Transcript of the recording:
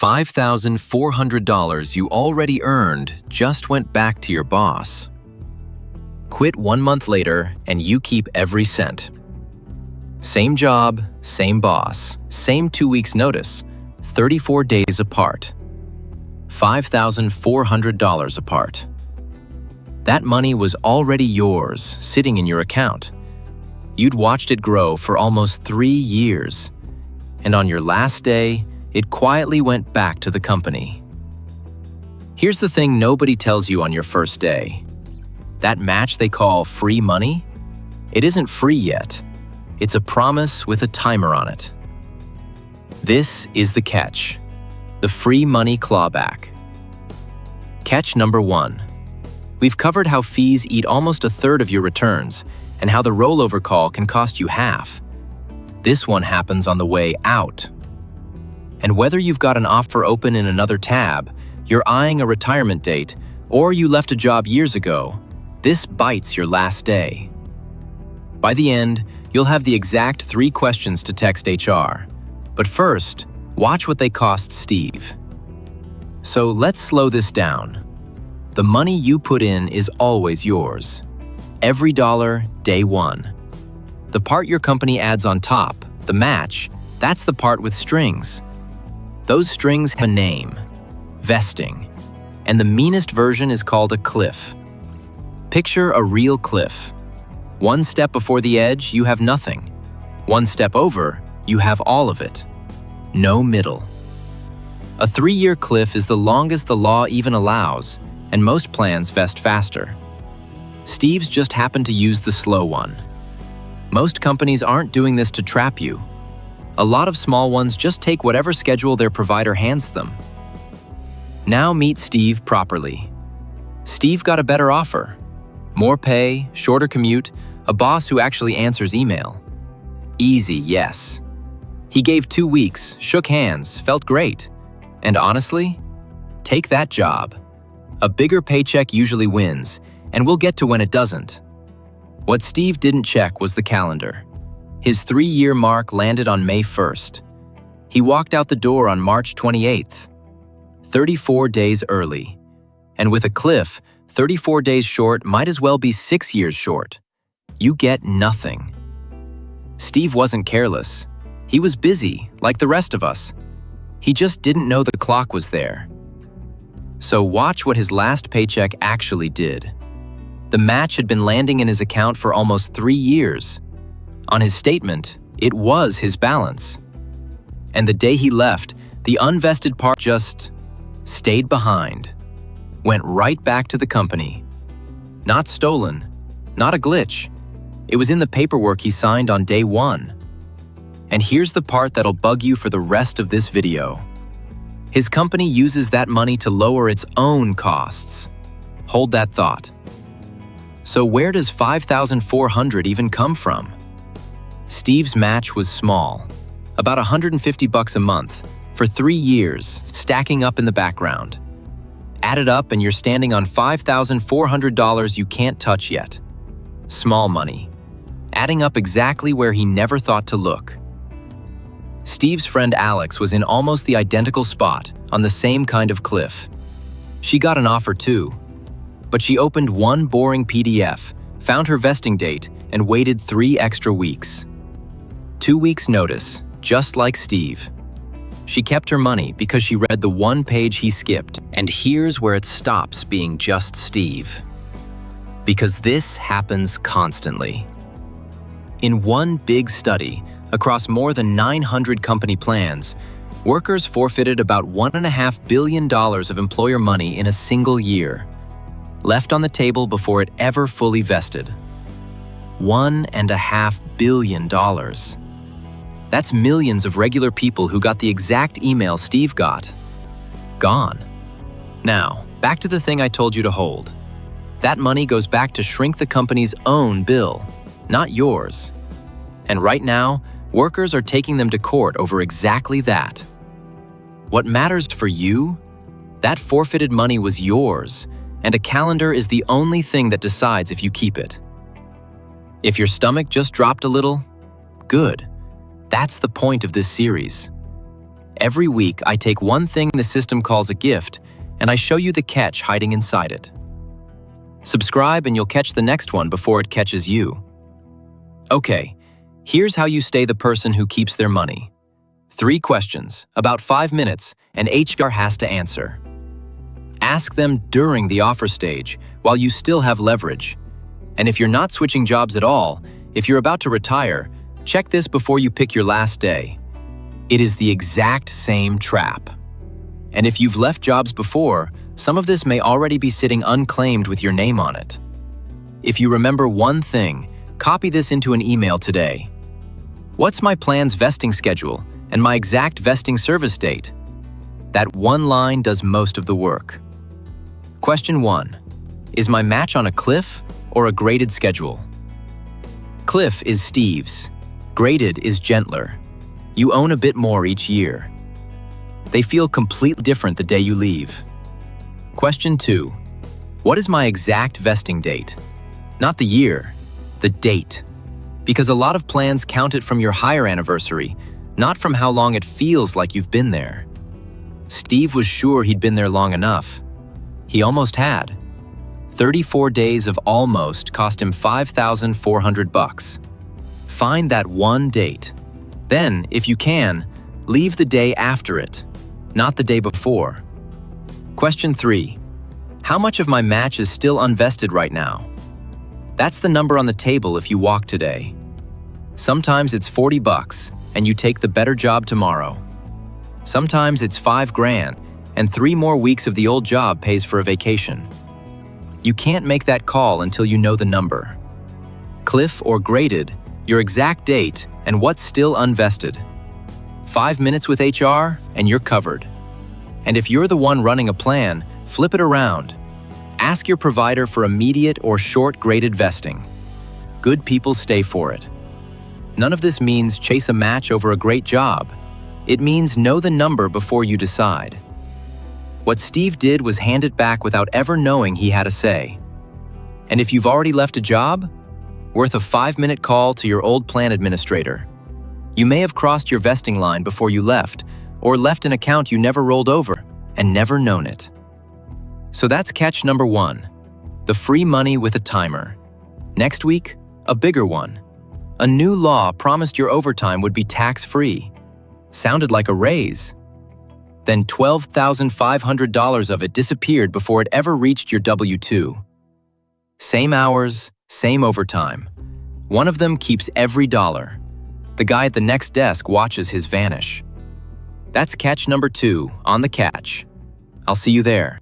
$5,400 you already earned just went back to your boss. Quit 1 month later and you keep every cent. Same job, same boss, same 2 weeks notice, 34 days apart. $5,400 apart. That money was already yours, sitting in your account. You'd watched it grow for almost 3 years. And on your last day, it quietly went back to the company. Here's the thing nobody tells you on your first day. That match they call free money? It isn't free yet. It's a promise with a timer on it. This is the catch. The free money clawback. Catch number 1. We've covered how fees eat almost a third of your returns and how the rollover call can cost you half. This one happens on the way out. And whether you've got an offer open in another tab, you're eyeing a retirement date, or you left a job years ago, this bites your last day. By the end, you'll have the exact 3 questions to text HR. But first, watch what they cost Steve. So let's slow this down. The money you put in is always yours. Every dollar, day 1. The part your company adds on top, the match, that's the part with strings. Those strings have a name, vesting, and the meanest version is called a cliff. Picture a real cliff. 1 step before the edge, you have nothing. 1 step over, you have all of it. No middle. A 3-year cliff is the longest the law even allows, and most plans vest faster. Steve's just happened to use the slow one. Most companies aren't doing this to trap you. A lot of small ones just take whatever schedule their provider hands them. Now meet Steve properly. Steve got a better offer. More pay, shorter commute, a boss who actually answers email. Easy, yes. He gave 2 weeks, shook hands, felt great. And honestly, take that job. A bigger paycheck usually wins, and we'll get to when it doesn't. What Steve didn't check was the calendar. His 3-year mark landed on May 1st. He walked out the door on March 28th. 34 days early. And with a cliff, 34 days short might as well be 6 years short. You get nothing. Steve wasn't careless. He was busy, like the rest of us. He just didn't know the clock was there. So watch what his last paycheck actually did. The match had been landing in his account for almost 3 years. On his statement, it was his balance. And the day he left, the unvested part just stayed behind. Went right back to the company. Not stolen, not a glitch. It was in the paperwork he signed on day 1. And here's the part that'll bug you for the rest of this video. His company uses that money to lower its own costs. Hold that thought. So where does $5,400 even come from? Steve's match was small, about $150 a month, for 3 years, stacking up in the background. Add it up and you're standing on $5,400 you can't touch yet. Small money, adding up exactly where he never thought to look. Steve's friend Alex was in almost the identical spot, on the same kind of cliff. She got an offer too, but she opened one boring PDF, found her vesting date, and waited 3 extra weeks. 2 weeks notice, just like Steve. She kept her money because she read the 1 page he skipped. And here's where it stops being just Steve. Because this happens constantly. In one big study, across more than 900 company plans, workers forfeited about $1.5 billion of employer money in a single year, left on the table before it ever fully vested. $1.5 billion. That's millions of regular people who got the exact email Steve got. Gone. Now, back to the thing I told you to hold. That money goes back to shrink the company's own bill, not yours. And right now, workers are taking them to court over exactly that. What matters for you? That forfeited money was yours, and a calendar is the only thing that decides if you keep it. If your stomach just dropped a little, good. That's the point of this series. Every week, I take one thing the system calls a gift, and I show you the catch hiding inside it. Subscribe and you'll catch the next one before it catches you. Okay, here's how you stay the person who keeps their money. 3 questions, about 5 minutes, and HR has to answer. Ask them during the offer stage, while you still have leverage. And if you're not switching jobs at all, if you're about to retire, check this before you pick your last day. It is the exact same trap. And if you've left jobs before, some of this may already be sitting unclaimed with your name on it. If you remember one thing, copy this into an email today. What's my plan's vesting schedule and my exact vesting service date? That one line does most of the work. Question 1. Is my match on a cliff or a graded schedule? Cliff is Steve's. Graded is gentler. You own a bit more each year. They feel completely different the day you leave. Question 2. What is my exact vesting date? Not the year, the date. Because a lot of plans count it from your hire anniversary, not from how long it feels like you've been there. Steve was sure he'd been there long enough. He almost had. 34 days of almost cost him $5,400. Find that one date. Then, if you can, leave the day after it, not the day before. Question 3. How much of my match is still unvested right now? That's the number on the table if you walk today. Sometimes it's $40 and you take the better job tomorrow. Sometimes it's $5,000 and 3 more weeks of the old job pays for a vacation. You can't make that call until you know the number. Cliff or graded, your exact date, and what's still unvested. 5 minutes with HR and you're covered. And if you're the one running a plan, flip it around. Ask your provider for immediate or short graded vesting. Good people stay for it. None of this means chase a match over a great job. It means know the number before you decide. What Steve did was hand it back without ever knowing he had a say. And if you've already left a job, worth a 5-minute call to your old plan administrator. You may have crossed your vesting line before you left, or left an account you never rolled over and never known it. So that's catch number 1, the free money with a timer. Next week, a bigger one. A new law promised your overtime would be tax-free. Sounded like a raise. Then $12,500 of it disappeared before it ever reached your W-2. Same hours, same overtime. One of them keeps every dollar. The guy at the next desk watches his vanish. That's catch number 2 on the catch. I'll see you there.